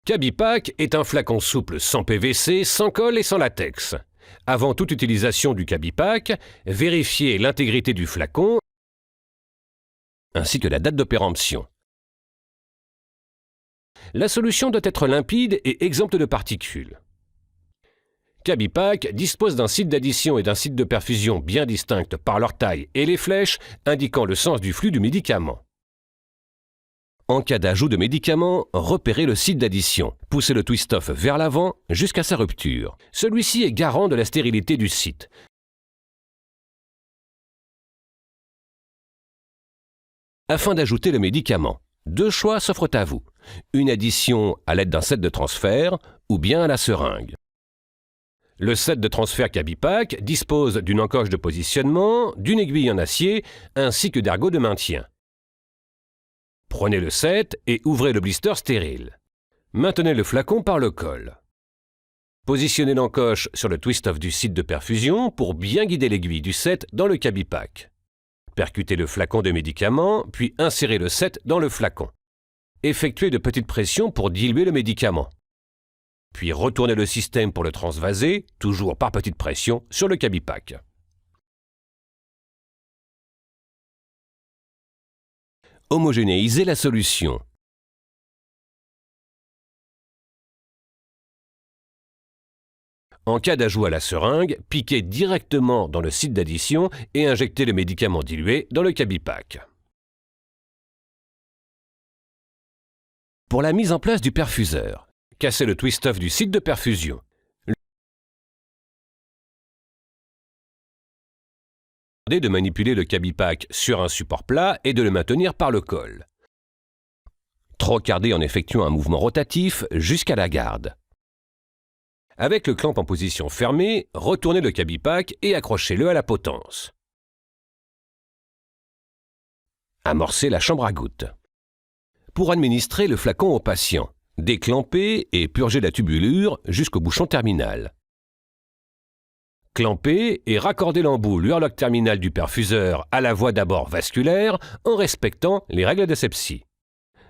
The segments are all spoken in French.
Cabipac est un flacon souple sans PVC, sans colle et sans latex. Avant toute utilisation du Cabipac, vérifiez l'intégrité du flacon ainsi que la date de péremption. La solution doit être limpide et exempte de particules. Cabipac dispose d'un site d'addition et d'un site de perfusion bien distincts par leur taille et les flèches indiquant le sens du flux du médicament. En cas d'ajout de médicament, repérez le site d'addition. Poussez le twist-off vers l'avant jusqu'à sa rupture. Celui-ci est garant de la stérilité du site. Afin d'ajouter le médicament, deux choix s'offrent à vous. Une addition à l'aide d'un set de transfert ou bien à la seringue. Le set de transfert Cabipac dispose d'une encoche de positionnement, d'une aiguille en acier ainsi que d'ergots de maintien. Prenez le set et ouvrez le blister stérile. Maintenez le flacon par le col. Positionnez l'encoche sur le twist-off du site de perfusion pour bien guider l'aiguille du set dans le Cabipac. Percutez le flacon de médicament, puis insérez le set dans le flacon. Effectuez de petites pressions pour diluer le médicament. Puis retournez le système pour le transvaser, toujours par petites pressions, sur le Cabipac. Homogénéisez la solution. En cas d'ajout à la seringue, piquez directement dans le site d'addition et injectez le médicament dilué dans le Cabipac. Pour la mise en place du perfuseur, cassez le twist-off du site de perfusion. De manipuler le Cabipac sur un support plat et de le maintenir par le col. Trocardez en effectuant un mouvement rotatif jusqu'à la garde. Avec le clamp en position fermée, retournez le Cabipac et accrochez-le à la potence. Amorcez la chambre à gouttes. Pour administrer le flacon au patient, déclampez et purgez la tubulure jusqu'au bouchon terminal. Clampez et raccordez l'embout Lurlock terminal du perfuseur à la voie d'abord vasculaire en respectant les règles d'asepsie.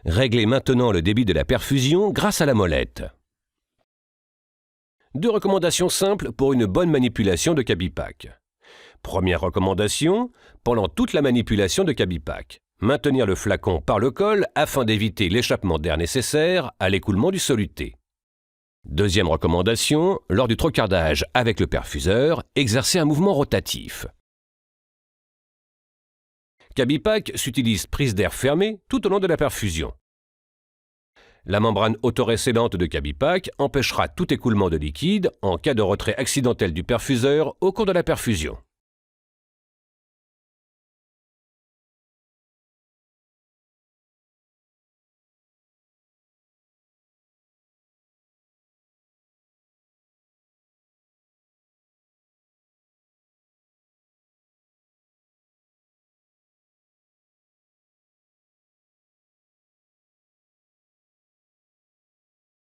Réglez maintenant le débit de la perfusion grâce à la molette. Deux recommandations simples pour une bonne manipulation de Cabipac. Première recommandation, pendant toute la manipulation de Cabipac, maintenir le flacon par le col afin d'éviter l'échappement d'air nécessaire à l'écoulement du soluté. Deuxième recommandation, lors du trocardage avec le perfuseur, exercer un mouvement rotatif. Cabipac s'utilise prise d'air fermée tout au long de la perfusion. La membrane autorécellente de Cabipac empêchera tout écoulement de liquide en cas de retrait accidentel du perfuseur au cours de la perfusion.